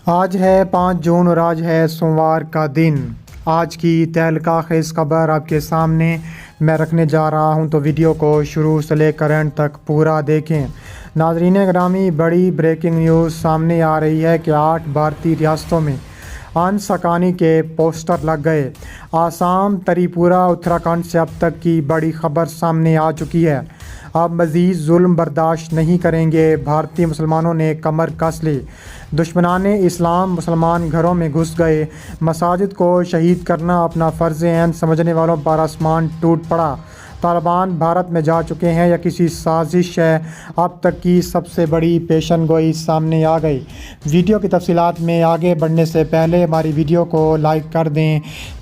آج ہے 5 جون اور آج ہے سوموار کا دن۔ آج کی تہلکہ خیز خبر آپ کے سامنے میں رکھنے جا رہا ہوں، تو ویڈیو کو شروع سے لے کر اینڈ تک پورا دیکھیں۔ ناظرین گرامی، بڑی بریکنگ نیوز سامنے آ رہی ہے کہ 8 بھارتی ریاستوں میں انسکانی کے پوسٹر لگ گئے۔ آسام، تری پورہ، اتراکھنڈ سے اب تک کی بڑی خبر سامنے آ چکی ہے۔ اب مزید ظلم برداشت نہیں کریں گے، بھارتی مسلمانوں نے کمر کس لی۔ دشمنان اسلام مسلمان گھروں میں گھس گئے، مساجد کو شہید کرنا اپنا فرض عین سمجھنے والوں پر آسمان ٹوٹ پڑا۔ طالبان بھارت میں جا چکے ہیں یا کسی سازش ہے؟ اب تک کی سب سے بڑی پیشن گوئی سامنے آ گئی۔ ویڈیو کی تفصیلات میں آگے بڑھنے سے پہلے ہماری ویڈیو کو لائک کر دیں،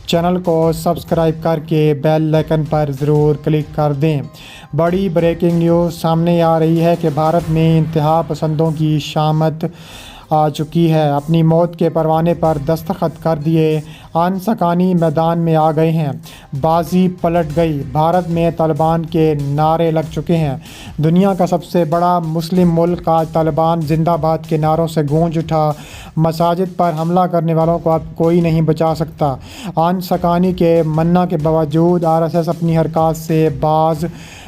چینل کو سبسکرائب کر کے بیل آئیکن پر ضرور کلک کر دیں۔ بڑی بریکنگ نیوز سامنے آ رہی ہے کہ بھارت میں انتہا پسندوں کی شامت آ چکی ہے۔ اپنی موت کے پروانے پر دستخط کر دیے، انسکانی میدان میں آ گئے ہیں، بازی پلٹ گئی۔ بھارت میں طالبان کے نعرے لگ چکے ہیں۔ دنیا کا سب سے بڑا مسلم ملک آج طالبان زندہ باد کے نعروں سے گونج اٹھا۔ مساجد پر حملہ کرنے والوں کو اب کوئی نہیں بچا سکتا۔ انسکانی کے منع کے باوجود RSS اپنی حرکات سے باز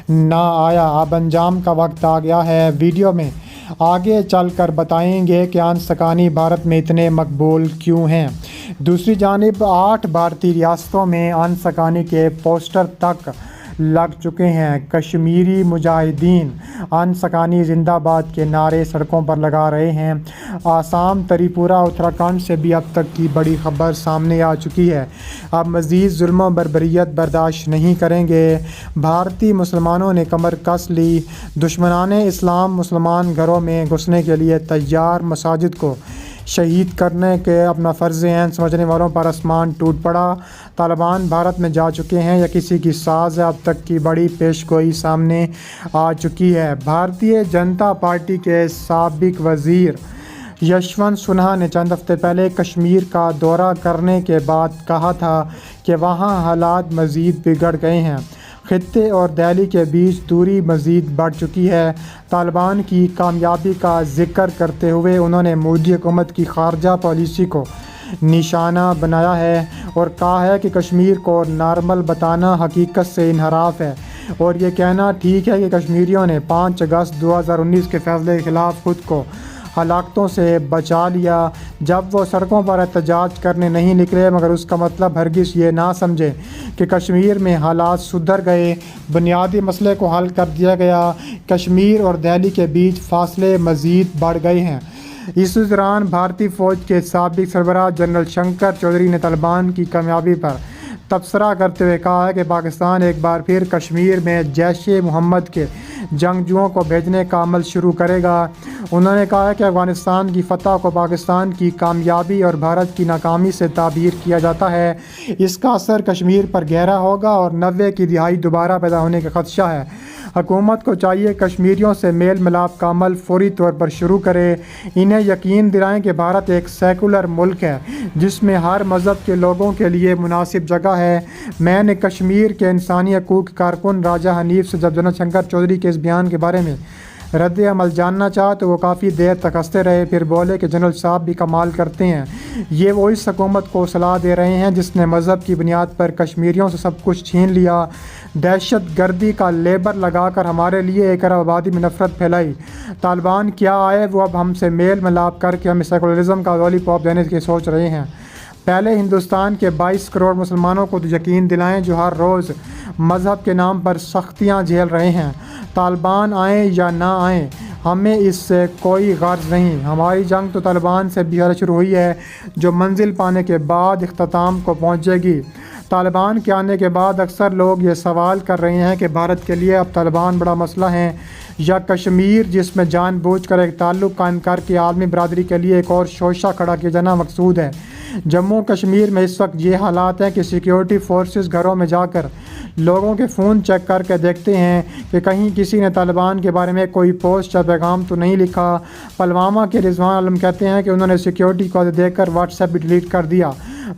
نہ آیا۔ اب انجام کا وقت آ گیا ہے۔ ویڈیو میں آگے چل کر بتائیں گے کہ انسکانی بھارت میں اتنے مقبول کیوں ہیں۔ دوسری جانب 8 بھارتی ریاستوں میں انسکانی کے پوسٹر تک لگ چکے ہیں۔ کشمیری مجاہدین انسکانی زندہ باد کے نعرے سڑکوں پر لگا رہے ہیں۔ آسام، تری پورہ، اتراکھنڈ سے بھی اب تک کی بڑی خبر سامنے آ چکی ہے۔ اب مزید ظلم و بربریت برداشت نہیں کریں گے، بھارتی مسلمانوں نے کمر کس لی۔ دشمنان اسلام مسلمان گھروں میں گھسنے کے لیے تیار، مساجد کو شہید کرنے کے اپنا فرض عین سمجھنے والوں پر آسمان ٹوٹ پڑا۔ طالبان بھارت میں جا چکے ہیں یا کسی کی ساز ہے؟ اب تک کی بڑی پیش گوئی سامنے آ چکی ہے۔ بھارتیہ جنتا پارٹی کے سابق وزیر یشونت سنہا نے چند ہفتے پہلے کشمیر کا دورہ کرنے کے بعد کہا تھا کہ وہاں حالات مزید بگڑ گئے ہیں۔ خطے اور دہلی کے بیچ دوری مزید بڑھ چکی ہے۔ طالبان کی کامیابی کا ذکر کرتے ہوئے انہوں نے مودی حکومت کی خارجہ پالیسی کو نشانہ بنایا ہے اور کہا ہے کہ کشمیر کو نارمل بتانا حقیقت سے انحراف ہے، اور یہ کہنا ٹھیک ہے کہ کشمیریوں نے 5 اگست 2019 کے فیصلے کے خلاف خود کو ہلاکتوں سے بچا لیا۔ جب وہ سڑکوں پر احتجاج کرنے نہیں نکلے، مگر اس کا مطلب ہرگز یہ نہ سمجھے کہ کشمیر میں حالات سدھر گئے، بنیادی مسئلے کو حل کر دیا گیا۔ کشمیر اور دہلی کے بیچ فاصلے مزید بڑھ گئے ہیں۔ اس دوران بھارتی فوج کے سابق سربراہ جنرل شنکر چودھری نے طالبان کی کامیابی پر تبصرہ کرتے ہوئے کہا ہے کہ پاکستان ایک بار پھر کشمیر میں جیش محمد کے جنگجوؤں کو بھیجنے کا عمل شروع کرے گا۔ انہوں نے کہا کہ افغانستان کی فتح کو پاکستان کی کامیابی اور بھارت کی ناکامی سے تعبیر کیا جاتا ہے۔ اس کا اثر کشمیر پر گہرا ہوگا اور 90 کی دہائی دوبارہ پیدا ہونے کا خدشہ ہے۔ حکومت کو چاہیے کشمیریوں سے میل ملاپ کا عمل فوری طور پر شروع کرے، انہیں یقین دلائیں کہ بھارت ایک سیکولر ملک ہے جس میں ہر مذہب کے لوگوں کے لیے مناسب جگہ ہے۔ میں نے کشمیر کے انسانی حقوق کارکن راجہ حنیف سے جب جنرل شنکر چودھری کے اس بیان کے بارے میں رد عمل جاننا چاہا تو وہ کافی دیر تک ہنستے رہے، پھر بولے کہ جنرل صاحب بھی کمال کرتے ہیں، یہ وہ اس حکومت کو صلاح دے رہے ہیں جس نے مذہب کی بنیاد پر کشمیریوں سے سب کچھ چھین لیا، دہشت گردی کا لیبل لگا کر ہمارے لیے 1 ارب آبادی میں نفرت پھیلائی۔ طالبان کیا آئے، وہ اب ہم سے میل ملاپ کر کے ہمیں سیکولرزم کا لالی پاپ دینے کی سوچ رہے ہیں۔ پہلے ہندوستان کے 22 کروڑ مسلمانوں کو تو یقین دلائیں جو ہر روز مذہب کے نام پر سختیاں جھیل رہے ہیں۔ طالبان آئیں یا نہ آئیں، ہمیں اس سے کوئی غرض نہیں۔ ہماری جنگ تو طالبان سے بھی شروع ہوئی ہے جو منزل پانے کے بعد اختتام کو پہنچے گی۔ طالبان کے آنے کے بعد اکثر لوگ یہ سوال کر رہے ہیں کہ بھارت کے لیے اب طالبان بڑا مسئلہ ہے یا کشمیر، جس میں جان بوجھ کر ایک تعلق قائم کر کے عالمی برادری کے لیے ایک اور شوشہ کھڑا کیا جانا مقصود ہے۔ جموں کشمیر میں اس وقت یہ حالات ہیں کہ سیکیورٹی فورسز گھروں میں جا کر لوگوں کے فون چیک کر کے دیکھتے ہیں کہ کہیں کسی نے طالبان کے بارے میں کوئی پوسٹ یا پیغام تو نہیں لکھا۔ پلوامہ کے رضوان عالم کہتے ہیں کہ انہوں نے سیکیورٹی کو دیکھ کر واٹس ایپ بھی ڈیلیٹ کر دیا۔